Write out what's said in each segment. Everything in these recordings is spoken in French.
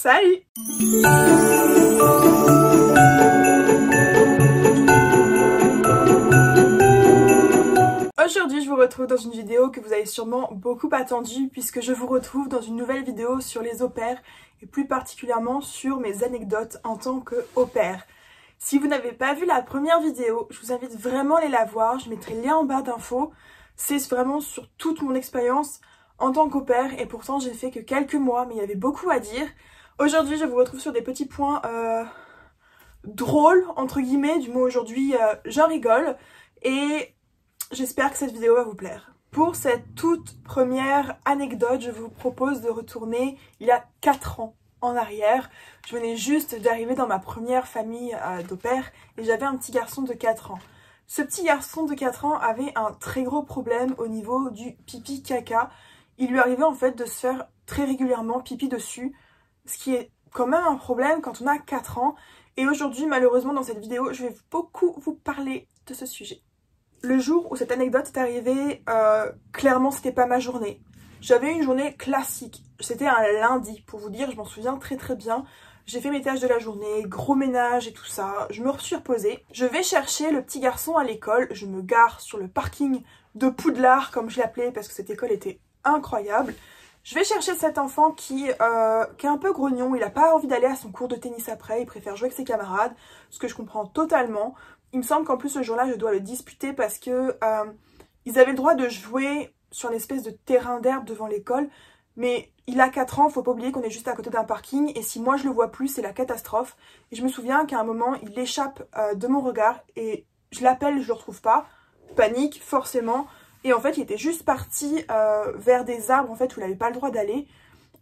Salut! Aujourd'hui, je vous retrouve dans une vidéo que vous avez sûrement beaucoup attendue puisque je vous retrouve dans une nouvelle vidéo sur les au-pairs et plus particulièrement sur mes anecdotes en tant que au-pair. Si vous n'avez pas vu la première vidéo, je vous invite vraiment à aller la voir, je mettrai le lien en barre d'infos. C'est vraiment sur toute mon expérience en tant qu'au-pair et pourtant j'ai fait que quelques mois mais il y avait beaucoup à dire. Aujourd'hui, je vous retrouve sur des petits points drôles, entre guillemets, du mot aujourd'hui, j'en rigole et j'espère que cette vidéo va vous plaire. Pour cette toute première anecdote, je vous propose de retourner il y a 4 ans en arrière. Je venais juste d'arriver dans ma première famille d'au-pair et j'avais un petit garçon de 4 ans. Ce petit garçon de 4 ans avait un très gros problème au niveau du pipi caca. Il lui arrivait en fait de se faire très régulièrement pipi dessus, ce qui est quand même un problème quand on a 4 ans. Et aujourd'hui, malheureusement, dans cette vidéo, je vais beaucoup vous parler de ce sujet. Le jour où cette anecdote est arrivée, clairement, c'était pas ma journée. J'avais une journée classique. C'était un lundi, pour vous dire, je m'en souviens très très bien. J'ai fait mes tâches de la journée, gros ménage et tout ça. Je me suis reposée. Je vais chercher le petit garçon à l'école. Je me gare sur le parking de Poudlard, comme je l'appelais, parce que cette école était incroyable. Je vais chercher cet enfant qui est un peu grognon. Il n'a pas envie d'aller à son cours de tennis après. Il préfère jouer avec ses camarades, ce que je comprends totalement. Il me semble qu'en plus ce jour-là, je dois le disputer parce que ils avaient le droit de jouer sur une espèce de terrain d'herbe devant l'école. Mais il a 4 ans, faut pas oublier qu'on est juste à côté d'un parking. Et si moi je le vois plus, c'est la catastrophe. Et je me souviens qu'à un moment, il échappe de mon regard. Et je l'appelle, je le retrouve pas. Panique, forcément. Et en fait, il était juste parti vers des arbres en fait, où il n'avait pas le droit d'aller.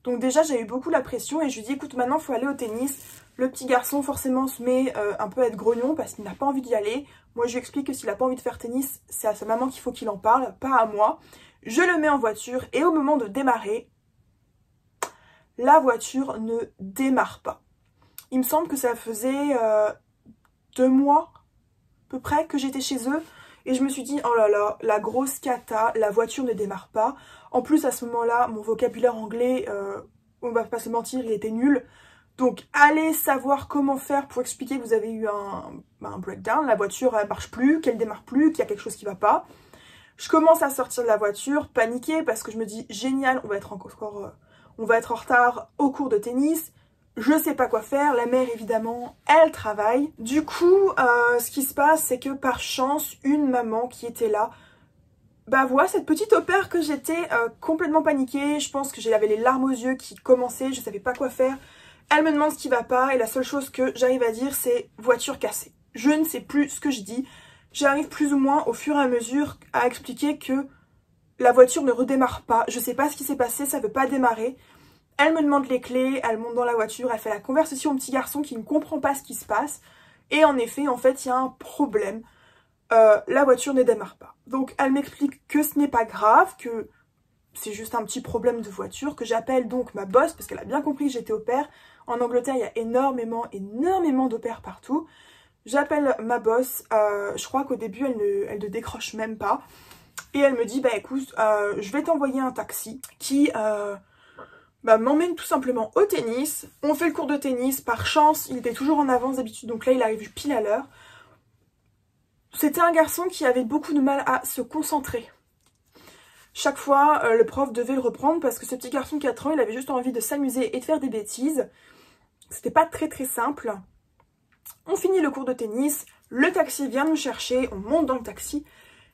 Donc déjà, j'ai eu beaucoup la pression et je lui dis, écoute, maintenant, il faut aller au tennis. Le petit garçon, forcément, se met un peu à être grognon parce qu'il n'a pas envie d'y aller. Moi, je lui explique que s'il n'a pas envie de faire tennis, c'est à sa maman qu'il faut qu'il en parle, pas à moi. Je le mets en voiture et au moment de démarrer, la voiture ne démarre pas. Il me semble que ça faisait 2 mois, à peu près, que j'étais chez eux. Et je me suis dit, oh là là, la grosse cata, la voiture ne démarre pas. En plus, à ce moment-là, mon vocabulaire anglais, on va pas se mentir, il était nul. Donc, allez savoir comment faire pour expliquer que vous avez eu un breakdown, la voiture elle marche plus, qu'elle démarre plus, qu'il y a quelque chose qui va pas. Je commence à sortir de la voiture, paniquée, parce que je me dis, génial, on va être en retard au cours de tennis. Je sais pas quoi faire, la mère évidemment, elle travaille. Du coup, ce qui se passe, c'est que par chance, une maman qui était là, bah voilà, cette petite au-pair que j'étais complètement paniquée. Je pense que j'avais les larmes aux yeux qui commençaient, je savais pas quoi faire. Elle me demande ce qui va pas et la seule chose que j'arrive à dire, c'est voiture cassée. Je ne sais plus ce que je dis. J'arrive plus ou moins au fur et à mesure à expliquer que la voiture ne redémarre pas. Je sais pas ce qui s'est passé, ça veut pas démarrer. Elle me demande les clés, elle monte dans la voiture, elle fait la conversation au petit garçon qui ne comprend pas ce qui se passe. Et en effet, en fait, il y a un problème. La voiture ne démarre pas. Donc, elle m'explique que ce n'est pas grave, que c'est juste un petit problème de voiture, que j'appelle donc ma boss, parce qu'elle a bien compris que j'étais au-pair. En Angleterre, il y a énormément d'au-pairs partout. J'appelle ma boss, je crois qu'au début, elle ne décroche même pas. Et elle me dit, bah écoute, je vais t'envoyer un taxi qui... m'emmène tout simplement au tennis. On fait le cours de tennis. Par chance, il était toujours en avance d'habitude. Donc là, il arrive pile à l'heure. C'était un garçon qui avait beaucoup de mal à se concentrer. Chaque fois, le prof devait le reprendre parce que ce petit garçon de 4 ans, il avait juste envie de s'amuser et de faire des bêtises. C'était pas très très simple. On finit le cours de tennis. Le taxi vient nous chercher. On monte dans le taxi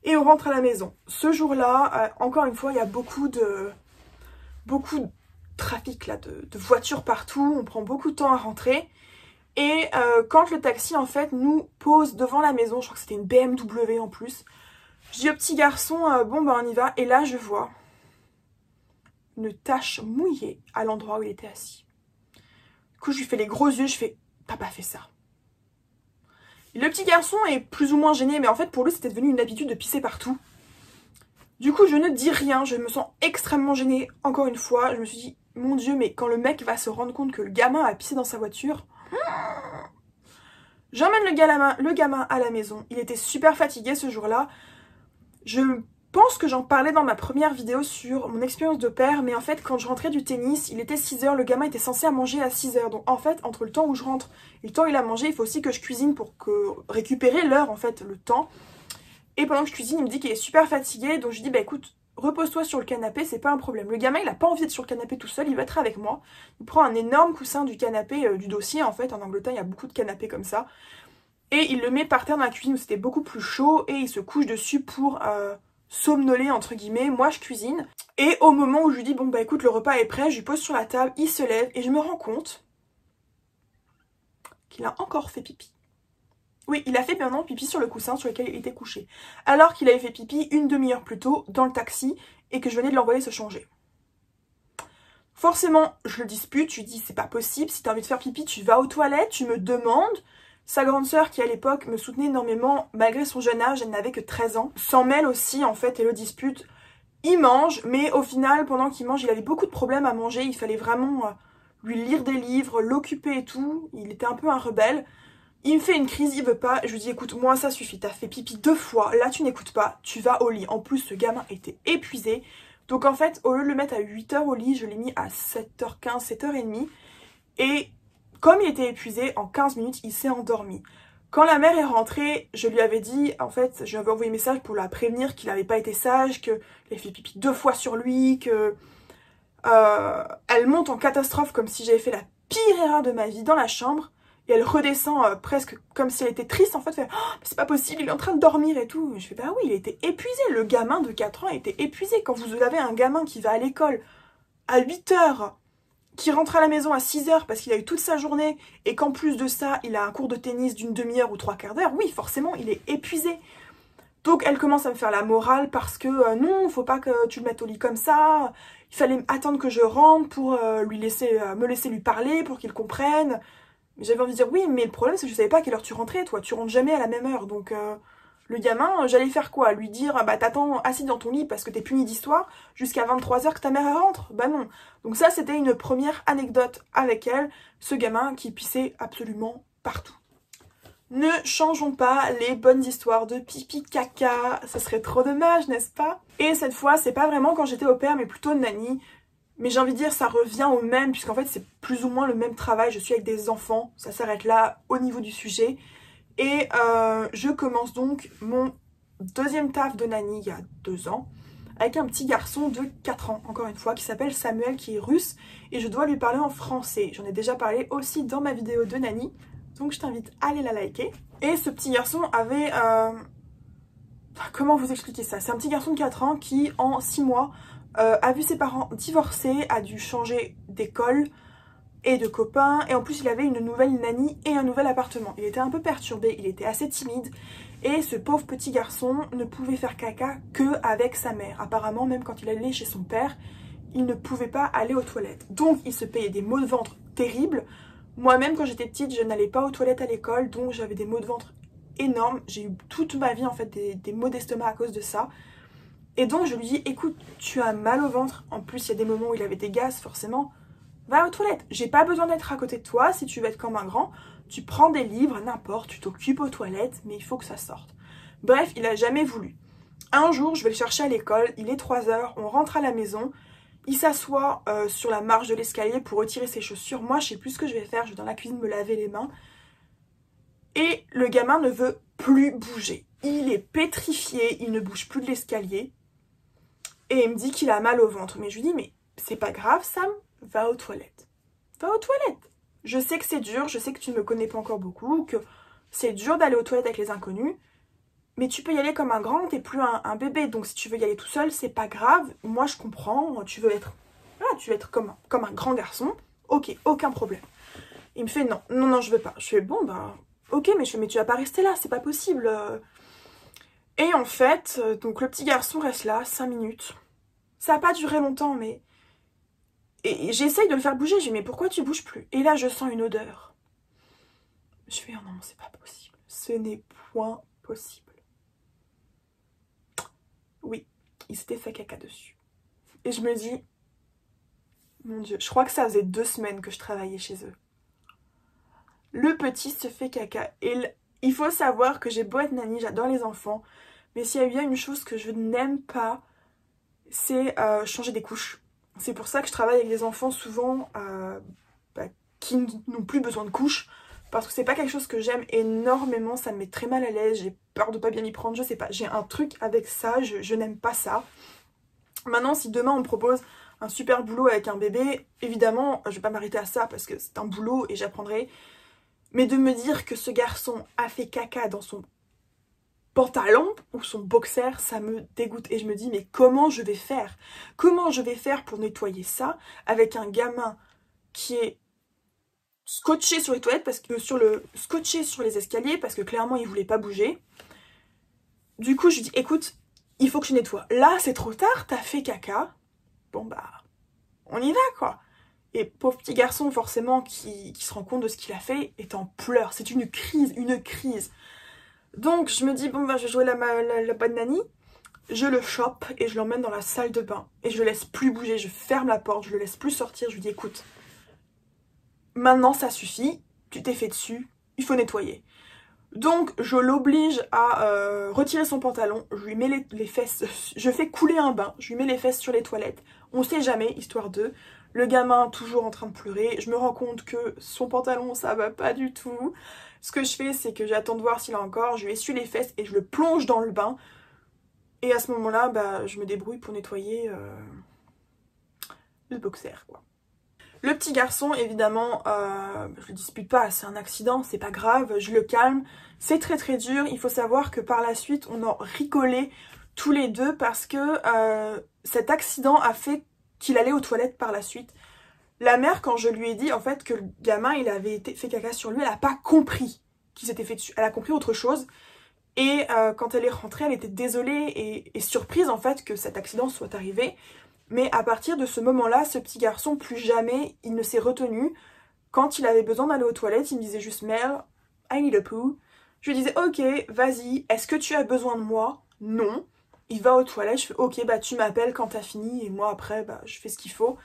et on rentre à la maison. Ce jour-là, encore une fois, il y a beaucoup de trafic là, de voitures partout, on prend beaucoup de temps à rentrer. Et quand le taxi en fait nous pose devant la maison, je crois que c'était une BMW en plus, je dis au petit garçon, bon ben on y va, et là je vois une tache mouillée à l'endroit où il était assis. Du coup je lui fais les gros yeux, je fais, t'as pas fait ça. Et le petit garçon est plus ou moins gêné, mais en fait pour lui c'était devenu une habitude de pisser partout. Du coup je ne dis rien, je me sens extrêmement gênée, encore une fois, je me suis dit, mon Dieu, mais quand le mec va se rendre compte que le gamin a pissé dans sa voiture... J'emmène le gamin à la maison. Il était super fatigué ce jour-là. Je pense que j'en parlais dans ma première vidéo sur mon expérience de père, mais en fait quand je rentrais du tennis, il était 6 h, le gamin était censé manger à 6 h. Donc en fait, entre le temps où je rentre et le temps où il a mangé, il faut aussi que je cuisine pour récupérer l'heure, en fait, le temps. Et pendant que je cuisine, il me dit qu'il est super fatigué, donc je lui dis bah écoute, repose-toi sur le canapé, c'est pas un problème. Le gamin, il a pas envie d'être sur le canapé tout seul, il va être avec moi. Il prend un énorme coussin du canapé, du dossier en fait, en Angleterre il y a beaucoup de canapés comme ça. Et il le met par terre dans la cuisine où c'était beaucoup plus chaud et il se couche dessus pour somnoler entre guillemets. Moi je cuisine et au moment où je lui dis bon bah écoute le repas est prêt, je lui pose sur la table, il se lève et je me rends compte qu'il a encore fait pipi. Oui, il a fait maintenant pipi sur le coussin sur lequel il était couché. Alors qu'il avait fait pipi une demi-heure plus tôt dans le taxi et que je venais de l'envoyer se changer. Forcément, je le dispute, je lui dis c'est pas possible, si t'as envie de faire pipi, tu vas aux toilettes, tu me demandes. Sa grande sœur qui à l'époque me soutenait énormément, malgré son jeune âge, elle n'avait que 13 ans, s'en mêle aussi en fait et le dispute. Il mange, mais au final, pendant qu'il mange, il avait beaucoup de problèmes à manger, il fallait vraiment lui lire des livres, l'occuper et tout, il était un peu un rebelle. Il me fait une crise, il veut pas, je lui dis écoute, moi ça suffit, t'as fait pipi 2 fois, là tu n'écoutes pas, tu vas au lit. En plus, ce gamin était épuisé, donc en fait, au lieu de le mettre à 8 h au lit, je l'ai mis à 7 h 15, 7 h 30, et comme il était épuisé, en 15 minutes, il s'est endormi. Quand la mère est rentrée, je lui avais dit, en fait, je lui avais envoyé un message pour la prévenir qu'il n'avait pas été sage, qu'il avait fait pipi 2 fois sur lui, que elle monte en catastrophe comme si j'avais fait la pire erreur de ma vie dans la chambre. Et elle redescend presque comme si elle était triste en fait, fait oh, c'est pas possible, il est en train de dormir et tout. Et je fais bah oui, il était épuisé, le gamin de 4 ans était épuisé. Quand vous avez un gamin qui va à l'école à 8 h, qui rentre à la maison à 6 h parce qu'il a eu toute sa journée et qu'en plus de ça, il a un cours de tennis d'une demi-heure ou 3/4 d'heure, oui, forcément, il est épuisé. Donc elle commence à me faire la morale parce que non, faut pas que tu le mettes au lit comme ça, il fallait attendre que je rentre pour me laisser lui parler, pour qu'il comprenne. J'avais envie de dire oui, mais le problème c'est que je savais pas à quelle heure tu rentrais, toi, tu rentres jamais à la même heure, donc le gamin, j'allais faire quoi? Lui dire bah t'attends assis dans ton lit parce que t'es puni d'histoire jusqu'à 23 h que ta mère rentre? Bah non. Donc ça c'était une première anecdote avec elle, ce gamin qui pissait absolument partout. Ne changeons pas les bonnes histoires de pipi caca, ce serait trop dommage, n'est-ce pas? Et cette fois, c'est pas vraiment quand j'étais au père, mais plutôt nanny. Mais j'ai envie de dire, ça revient au même, puisqu'en fait, c'est plus ou moins le même travail. Je suis avec des enfants, ça s'arrête là au niveau du sujet. Et je commence donc mon deuxième taf de nanny il y a 2 ans, avec un petit garçon de 4 ans, encore une fois, qui s'appelle Samuel, qui est russe. Et je dois lui parler en français. J'en ai déjà parlé aussi dans ma vidéo de nanny. Donc je t'invite à aller la liker. Et ce petit garçon avait... comment vous expliquer ça? C'est un petit garçon de 4 ans qui, en 6 mois, a vu ses parents divorcer, a dû changer d'école et de copains. Et en plus, il avait une nouvelle nanny et un nouvel appartement. Il était un peu perturbé, il était assez timide. Et ce pauvre petit garçon ne pouvait faire caca que avec sa mère. Apparemment, même quand il allait chez son père, il ne pouvait pas aller aux toilettes. Donc, il se payait des maux de ventre terribles. Moi-même, quand j'étais petite, je n'allais pas aux toilettes à l'école, donc j'avais des maux de ventre énormes. J'ai eu toute ma vie, en fait, des maux d'estomac à cause de ça. Et donc, je lui dis, écoute, tu as mal au ventre. En plus, il y a des moments où il avait des gaz, forcément. Va aux toilettes. J'ai pas besoin d'être à côté de toi. Si tu veux être comme un grand, tu prends des livres, n'importe, tu t'occupes aux toilettes, mais il faut que ça sorte. Bref, il a jamais voulu. Un jour, je vais le chercher à l'école, il est 3 h, on rentre à la maison. Il s'assoit sur la marche de l'escalier pour retirer ses chaussures. Moi, je sais plus ce que je vais faire. Je vais dans la cuisine me laver les mains. Et le gamin ne veut plus bouger. Il est pétrifié. Il ne bouge plus de l'escalier. Et il me dit qu'il a mal au ventre. Mais je lui dis, mais c'est pas grave, Sam. Va aux toilettes. Va aux toilettes. Je sais que c'est dur. Je sais que tu ne me connais pas encore beaucoup. Que c'est dur d'aller aux toilettes avec les inconnus. Mais tu peux y aller comme un grand, t'es plus un bébé, donc si tu veux y aller tout seul, c'est pas grave. Moi, je comprends, tu veux être comme un grand garçon, ok, aucun problème. Il me fait non, non, non, je veux pas. Je fais bon, ben, ok, mais tu vas pas rester là, c'est pas possible. Et en fait, donc le petit garçon reste là, 5 minutes. Ça a pas duré longtemps, mais... Et j'essaye de le faire bouger, je dis mais pourquoi tu bouges plus? Et là, je sens une odeur. Je fais oh non, c'est pas possible. Ce n'est point possible. Oui, il s'était fait caca dessus. Et je me dis, mon Dieu, je crois que ça faisait 2 semaines que je travaillais chez eux. Le petit se fait caca. Et il faut savoir que j'ai beau être nanny, j'adore les enfants, mais s'il y a bien une chose que je n'aime pas, c'est changer des couches. C'est pour ça que je travaille avec des enfants souvent qui n'ont plus besoin de couches, parce que c'est pas quelque chose que j'aime énormément, ça me met très mal à l'aise, j'ai peur de pas bien y prendre, je sais pas, j'ai un truc avec ça, je n'aime pas ça. Maintenant, si demain on me propose un super boulot avec un bébé, évidemment, je vais pas m'arrêter à ça parce que c'est un boulot et j'apprendrai. Mais de me dire que ce garçon a fait caca dans son pantalon ou son boxer, ça me dégoûte. Et je me dis, mais comment je vais faire? Comment je vais faire pour nettoyer ça avec un gamin qui est scotché sur les toilettes, parce que scotché sur les escaliers, parce que clairement il voulait pas bouger. Du coup, je lui dis, écoute, il faut que tu nettoies. Là, c'est trop tard, t'as fait caca. Bon bah, on y va quoi. Et pauvre petit garçon, forcément, qui se rend compte de ce qu'il a fait, est en pleurs. C'est une crise, une crise. Donc je me dis, bon bah je vais jouer la bonne nanny. Je le chope et je l'emmène dans la salle de bain. Et je le laisse plus bouger, je ferme la porte, je le laisse plus sortir. Je lui dis, écoute, maintenant ça suffit, tu t'es fait dessus, il faut nettoyer. Donc je l'oblige à retirer son pantalon, je lui mets les fesses, je fais couler un bain, je lui mets les fesses sur les toilettes, on sait jamais, histoire d'eux. Le gamin toujours en train de pleurer, je me rends compte que son pantalon ça va pas du tout. Ce que je fais c'est que j'attends de voir s'il a encore, je lui essuie les fesses et je le plonge dans le bain. Et à ce moment-là, bah, je me débrouille pour nettoyer le boxer quoi. Le petit garçon, évidemment, je le dispute pas, c'est un accident, c'est pas grave, je le calme. C'est très très dur, il faut savoir que par la suite, on en rigolait tous les deux parce que cet accident a fait qu'il allait aux toilettes par la suite. La mère, quand je lui ai dit en fait que le gamin, il avait fait caca sur lui, elle a pas compris qu'il s'était fait dessus, elle a compris autre chose. Et quand elle est rentrée, elle était désolée et surprise en fait que cet accident soit arrivé. Mais à partir de ce moment-là, ce petit garçon, plus jamais, il ne s'est retenu. Quand il avait besoin d'aller aux toilettes, il me disait juste « Mel, I need a poo ». Je lui disais « Ok, vas-y, est-ce que tu as besoin de moi ?» Non. Il va aux toilettes, je fais « Ok, bah tu m'appelles quand t'as fini et moi après, bah je fais ce qu'il faut ».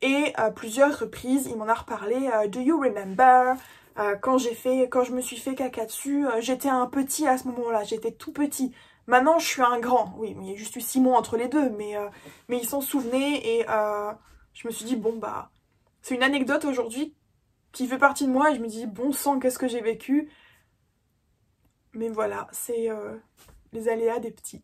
Et à plusieurs reprises, il m'en a reparlé « Do you remember ?» quand je me suis fait caca dessus, j'étais un petit à ce moment-là, j'étais tout petit. Maintenant, je suis un grand. Oui, mais il y a juste eu 6 mois entre les deux. Mais il s'en souvenait et je me suis dit, bon, bah, c'est une anecdote aujourd'hui qui fait partie de moi. Et je me dis, bon sang, qu'est-ce que j'ai vécu. Mais voilà, c'est les aléas des petits.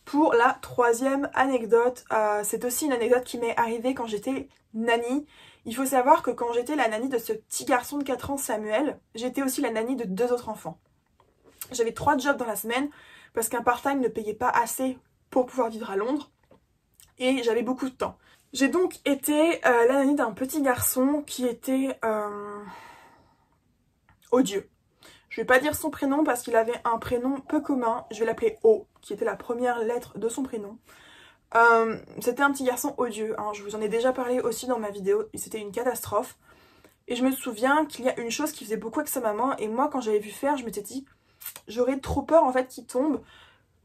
Pour la troisième anecdote, c'est aussi une anecdote qui m'est arrivée quand j'étais nanny. Il faut savoir que quand j'étais la nanny de ce petit garçon de 4 ans, Samuel, j'étais aussi la nanny de 2 autres enfants. J'avais 3 jobs dans la semaine parce qu'un part-time ne payait pas assez pour pouvoir vivre à Londres et j'avais beaucoup de temps. J'ai donc été la nanny d'un petit garçon qui était odieux. Je vais pas dire son prénom parce qu'il avait un prénom peu commun, je vais l'appeler O, qui était la première lettre de son prénom. C'était un petit garçon odieux, hein. Je vous en ai déjà parlé aussi dans ma vidéo, c'était une catastrophe. Et je me souviens qu'il y a une chose qu'il faisait beaucoup avec sa maman et moi quand j'avais vu faire, je m'étais dit j'aurais trop peur en fait qu'il tombe.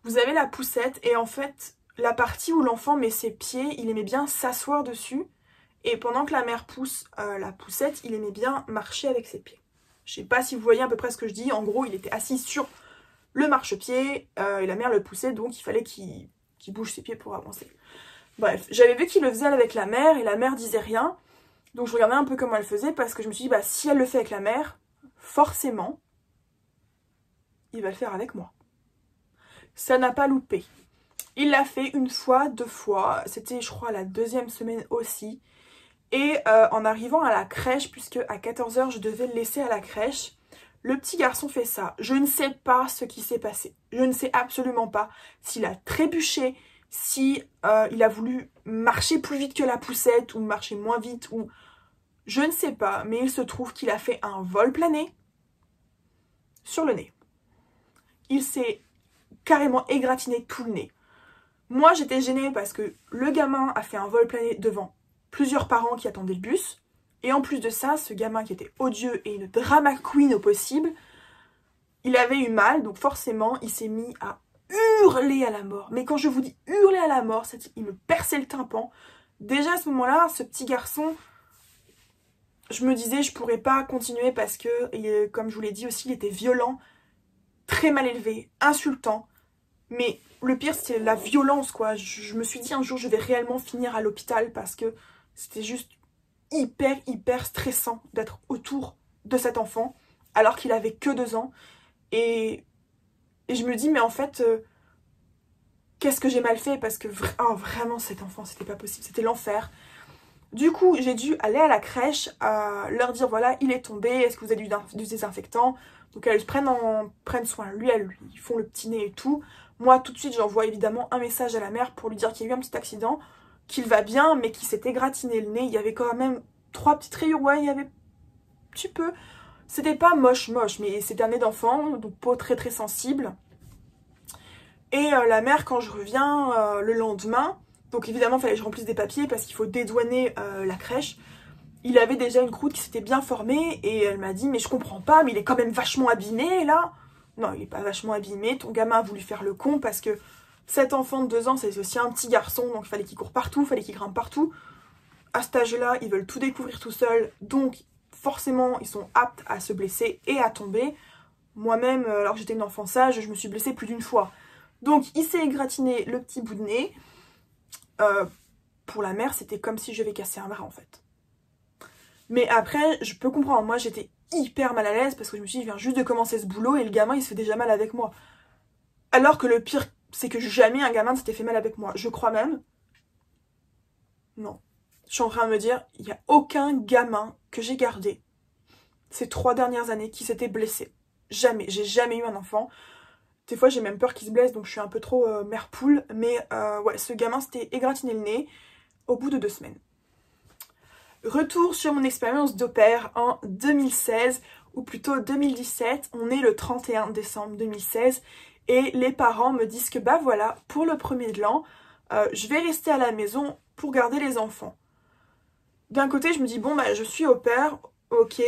Vous avez la poussette et en fait la partie où l'enfant met ses pieds, il aimait bien s'asseoir dessus et pendant que la mère pousse la poussette, il aimait bien marcher avec ses pieds. Je sais pas si vous voyez à peu près ce que je dis, en gros il était assis sur le marchepied et la mère le poussait donc il fallait qu'il bouge ses pieds pour avancer. Bref, j'avais vu qu'il le faisait avec la mère et la mère disait rien donc je regardais un peu comment elle faisait parce que je me suis dit bah si elle le fait avec la mère, forcément il va le faire avec moi. Ça n'a pas loupé. Il l'a fait une fois, 2 fois, c'était je crois la 2e semaine aussi. Et en arrivant à la crèche, puisque à 14 h je devais le laisser à la crèche, le petit garçon fait ça. Je ne sais pas ce qui s'est passé. Je ne sais absolument pas s'il a trébuché, si il a voulu marcher plus vite que la poussette ou marcher moins vite ou je ne sais pas. Mais il se trouve qu'il a fait un vol plané sur le nez. Il s'est carrément égratigné tout le nez. Moi j'étais gênée parce que le gamin a fait un vol plané devant plusieurs parents qui attendaient le bus. Et en plus de ça, ce gamin qui était odieux et une drama queen au possible, il avait eu mal, donc forcément il s'est mis à hurler à la mort. Mais quand je vous dis hurler à la mort, il me perçait le tympan. Déjà à ce moment-là, ce petit garçon, je me disais je pourrais pas continuer parce que, comme je vous l'ai dit aussi, il était violent, très mal élevé, insultant. Mais le pire, c'était la violence, quoi. Je me suis dit un jour, je vais réellement finir à l'hôpital parce que c'était juste hyper stressant d'être autour de cet enfant alors qu'il avait que 2 ans. Et je me dis, mais en fait, qu'est-ce que j'ai mal fait? Parce que vraiment, cet enfant, c'était pas possible, c'était l'enfer. Du coup, j'ai dû aller à la crèche, leur dire, voilà, il est tombé, est-ce que vous avez du désinfectant? Donc elles prennent soin de lui, elles lui font le petit nez et tout. Moi, tout de suite, j'envoie évidemment un message à la mère pour lui dire qu'il y a eu un petit accident, qu'il va bien, mais qu'il s'était gratiné le nez. Il y avait quand même 3 petites rayures, ouais, il y avait un petit peu. C'était pas moche, mais c'était un nez d'enfant, donc peau très sensible. Et la mère, quand je reviens le lendemain, donc évidemment, il fallait que je remplisse des papiers parce qu'il faut dédouaner la crèche. Il avait déjà une croûte qui s'était bien formée et elle m'a dit, mais je comprends pas, mais il est quand même vachement abîmé là. Non, il est pas vachement abîmé, ton gamin a voulu faire le con parce que cet enfant de 2 ans, c'est aussi un petit garçon, donc il fallait qu'il court partout, il fallait qu'il grimpe partout. À cet âge-là, ils veulent tout découvrir tout seuls, donc forcément, ils sont aptes à se blesser et à tomber. Moi-même, alors que j'étais une enfant sage, je me suis blessée plus d'une fois. Donc, il s'est égratigné le petit bout de nez. Pour la mère, c'était comme si je vais casser un bras, en fait. Mais après, je peux comprendre. Moi, j'étais hyper mal à l'aise parce que je me suis dit, je viens juste de commencer ce boulot et le gamin, il se fait déjà mal avec moi. Alors que le pire, c'est que jamais un gamin ne s'était fait mal avec moi. Je crois même. Non. Je suis en train de me dire, il n'y a aucun gamin que j'ai gardé ces 3 dernières années qui s'était blessé. Jamais. J'ai jamais eu un enfant. Des fois, j'ai même peur qu'il se blesse, donc je suis un peu trop mère poule. Mais ouais, ce gamin s'était égratigné le nez au bout de 2 semaines. Retour sur mon expérience d'au pair en 2016, ou plutôt 2017. On est le 31 décembre 2016. Et les parents me disent que bah voilà, pour le premier de l'an, je vais rester à la maison pour garder les enfants. D'un côté, je me dis, bon, bah je suis au pair, ok,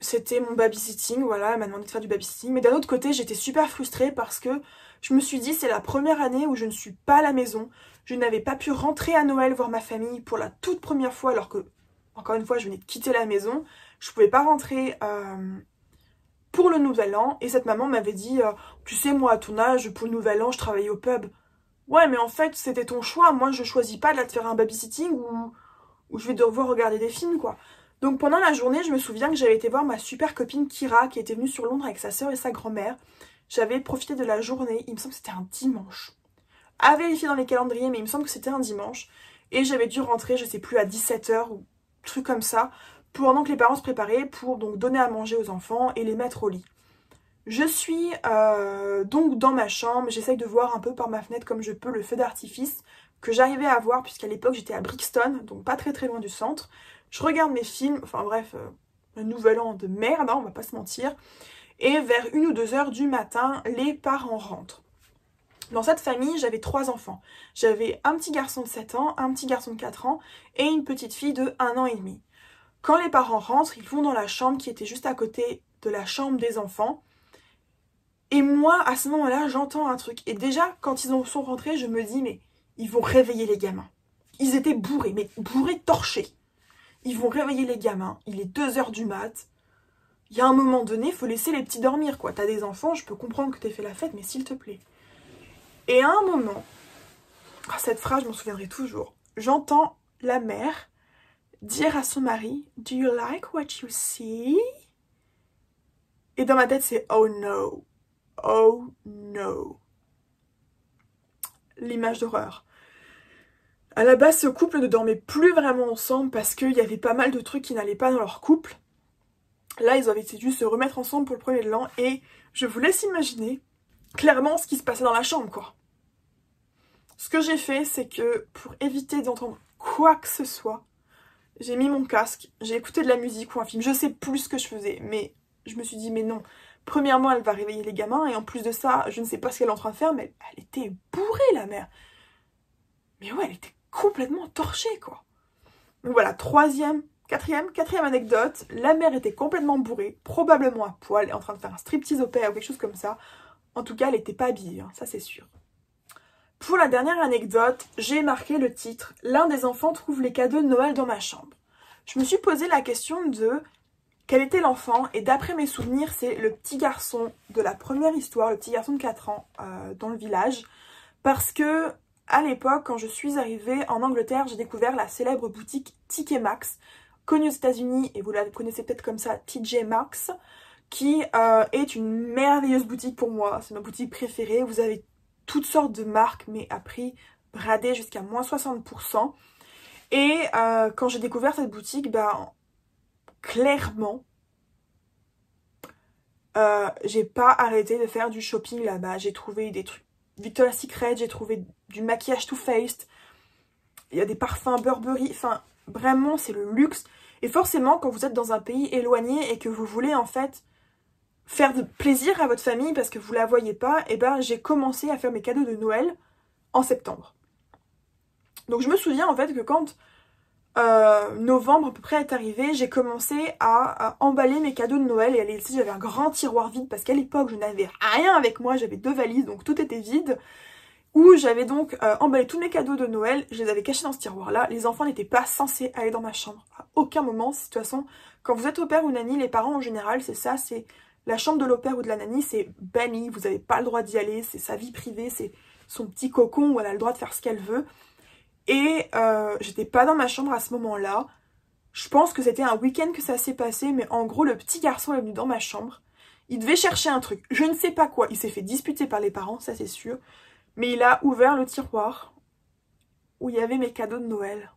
c'était mon babysitting, voilà, elle m'a demandé de faire du babysitting. Mais d'un autre côté, j'étais super frustrée parce que je me suis dit, c'est la première année où je ne suis pas à la maison. Je n'avais pas pu rentrer à Noël voir ma famille pour la toute première fois, alors que, encore une fois, je venais de quitter la maison. Je pouvais pas rentrer pour le nouvel an. Et cette maman m'avait dit, tu sais, moi, à ton âge, pour le nouvel an, je travaillais au pub. Ouais, mais en fait, c'était ton choix. Moi, je choisis pas de te faire un babysitting où je vais devoir regarder des films, quoi. Donc pendant la journée, je me souviens que j'avais été voir ma super copine Kira qui était venue sur Londres avec sa soeur et sa grand-mère. J'avais profité de la journée, il me semble que c'était un dimanche. À vérifier dans les calendriers, mais il me semble que c'était un dimanche. Et j'avais dû rentrer, je sais plus, à 17 h ou truc comme ça, pendant que les parents se préparaient pour donc donner à manger aux enfants et les mettre au lit. Je suis donc dans ma chambre, j'essaye de voir un peu par ma fenêtre comme je peux le feu d'artifice que j'arrivais à voir puisqu'à l'époque j'étais à Brixton, donc pas très loin du centre. Je regarde mes films, enfin bref, un nouvel an de merde, hein, on va pas se mentir. Et vers 1 ou 2 h du matin, les parents rentrent. Dans cette famille, j'avais 3 enfants. J'avais un petit garçon de 7 ans, un petit garçon de 4 ans et une petite fille de 1 an et demi. Quand les parents rentrent, ils vont dans la chambre qui était juste à côté de la chambre des enfants. Et moi, à ce moment-là, j'entends un truc. Et déjà, quand ils sont rentrés, je me dis, mais ils vont réveiller les gamins. Ils étaient bourrés, mais bourrés, torchés. Ils vont réveiller les gamins. Il est 2 h du mat. Il y a un moment donné, il faut laisser les petits dormir, quoi. T'as des enfants, je peux comprendre que t'aies fait la fête, mais s'il te plaît. Et à un moment, cette phrase, je m'en souviendrai toujours. J'entends la mère dire à son mari, « Do you like what you see ?» Et dans ma tête, c'est « Oh no ». Oh no. L'image d'horreur. À la base, ce couple ne dormait plus vraiment ensemble parce qu'il y avait pas mal de trucs qui n'allaient pas dans leur couple. Là, ils avaient dû se remettre ensemble pour le premier de l'an et je vous laisse imaginer clairement ce qui se passait dans la chambre, quoi. Ce que j'ai fait, c'est que pour éviter d'entendre quoi que ce soit, j'ai mis mon casque, j'ai écouté de la musique ou un film. Je sais plus ce que je faisais, mais je me suis dit, mais non. Premièrement, elle va réveiller les gamins, et en plus de ça, je ne sais pas ce qu'elle est en train de faire, mais elle était bourrée, la mère. Mais ouais, elle était complètement torchée, quoi. Donc voilà, quatrième anecdote, la mère était complètement bourrée, probablement à poil, et en train de faire un striptease au père ou quelque chose comme ça. En tout cas, elle n'était pas habillée, hein, ça c'est sûr. Pour la dernière anecdote, j'ai marqué le titre « L'un des enfants trouve les cadeaux de Noël dans ma chambre ». Je me suis posé la question de quel était l'enfant. Et d'après mes souvenirs, c'est le petit garçon de la première histoire, le petit garçon de 4 ans dans le village. Parce que à l'époque, quand je suis arrivée en Angleterre, j'ai découvert la célèbre boutique TK Maxx, connue aux États-Unis, et vous la connaissez peut-être comme ça, TJ Maxx, qui est une merveilleuse boutique pour moi. C'est ma boutique préférée. Vous avez toutes sortes de marques, mais à prix bradé jusqu'à moins 60%. Et quand j'ai découvert cette boutique, ben, clairement, j'ai pas arrêté de faire du shopping là-bas. J'ai trouvé des trucs Victoria's Secret, j'ai trouvé du maquillage Too Faced, il y a des parfums Burberry, enfin vraiment c'est le luxe. Et forcément quand vous êtes dans un pays éloigné et que vous voulez en fait faire de plaisir à votre famille parce que vous la voyez pas, et ben j'ai commencé à faire mes cadeaux de Noël en septembre. Donc je me souviens en fait que quand novembre à peu près est arrivé, j'ai commencé à emballer mes cadeaux de Noël et à les laisser. J'avais un grand tiroir vide parce qu'à l'époque je n'avais rien avec moi, j'avais 2 valises donc tout était vide, où j'avais donc emballé tous mes cadeaux de Noël, je les avais cachés dans ce tiroir là. Les enfants n'étaient pas censés aller dans ma chambre à aucun moment. De toute façon quand vous êtes au père ou nanny, les parents en général c'est ça, c'est la chambre de l'au-père ou de la nanny, c'est banni, vous n'avez pas le droit d'y aller, c'est sa vie privée, c'est son petit cocon où elle a le droit de faire ce qu'elle veut. Et j'étais pas dans ma chambre à ce moment-là. Je pense que c'était un week-end que ça s'est passé, mais en gros, le petit garçon est venu dans ma chambre. Il devait chercher un truc, je ne sais pas quoi. Il s'est fait disputer par les parents, ça c'est sûr. Mais il a ouvert le tiroir où il y avait mes cadeaux de Noël.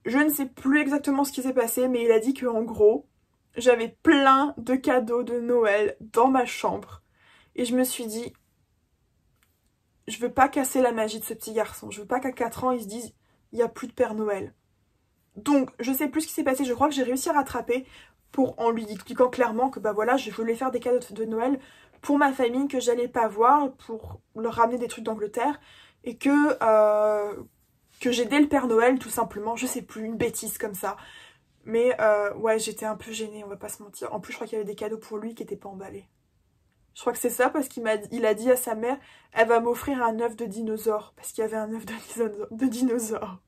Je ne sais plus exactement ce qui s'est passé, mais il a dit que en gros, j'avais plein de cadeaux de Noël dans ma chambre. Et je me suis dit, je veux pas casser la magie de ce petit garçon. Je veux pas qu'à 4 ans, il se dise, il n'y a plus de Père Noël. Donc, je sais plus ce qui s'est passé. Je crois que j'ai réussi à rattraper en lui expliquant clairement que bah voilà, je voulais faire des cadeaux de Noël pour ma famille que j'allais pas voir, pour leur ramener des trucs d'Angleterre et que j'aidais le Père Noël tout simplement. Je sais plus, une bêtise comme ça. Mais ouais, j'étais un peu gênée, on va pas se mentir. En plus, je crois qu'il y avait des cadeaux pour lui qui n'étaient pas emballés. Je crois que c'est ça parce qu'il a dit à sa mère, elle va m'offrir un œuf de dinosaure. Parce qu'il y avait un œuf de dinosaure.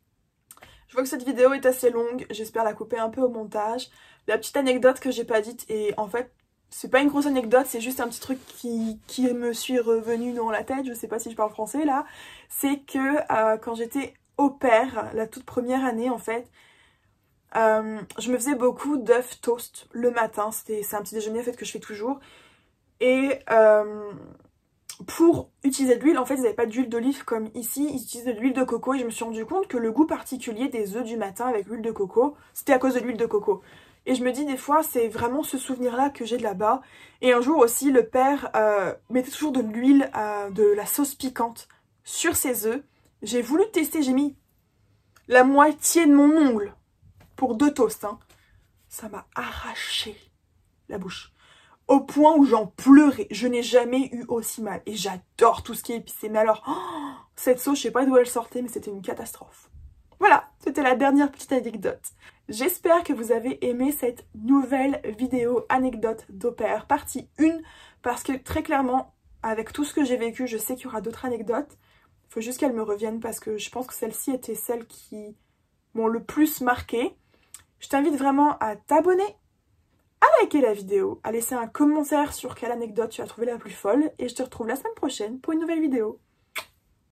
Je vois que cette vidéo est assez longue, j'espère la couper un peu au montage. La petite anecdote que j'ai pas dite, et en fait, c'est pas une grosse anecdote, c'est juste un petit truc qui me suis revenu dans la tête, je sais pas si je parle français là. C'est que quand j'étais au pair, la toute première année en fait, je me faisais beaucoup d'œufs toast le matin. C'est un petit déjeuner en fait que je fais toujours. Et pour utiliser de l'huile, en fait, ils n'avaient pas d'huile d'olive comme ici, ils utilisaient de l'huile de coco. Et je me suis rendu compte que le goût particulier des œufs du matin avec l'huile de coco, c'était à cause de l'huile de coco. Et je me dis des fois, c'est vraiment ce souvenir-là que j'ai de là-bas. Et un jour aussi, le père mettait toujours de l'huile, de la sauce piquante sur ses œufs. J'ai voulu tester, j'ai mis la moitié de mon ongle pour 2 toasts. Hein. Ça m'a arraché la bouche. Au point où j'en pleurais. Je n'ai jamais eu aussi mal. Et j'adore tout ce qui est épicé. Mais alors, cette sauce, je sais pas d'où elle sortait, mais c'était une catastrophe. Voilà, c'était la dernière petite anecdote. J'espère que vous avez aimé cette nouvelle vidéo anecdote d'au pair, partie 1. Parce que très clairement, avec tout ce que j'ai vécu, je sais qu'il y aura d'autres anecdotes. Il faut juste qu'elles me reviennent parce que je pense que celles-ci étaient celles qui m'ont le plus marqué. Je t'invite vraiment à t'abonner, à liker la vidéo, à laisser un commentaire sur quelle anecdote tu as trouvé la plus folle et je te retrouve la semaine prochaine pour une nouvelle vidéo.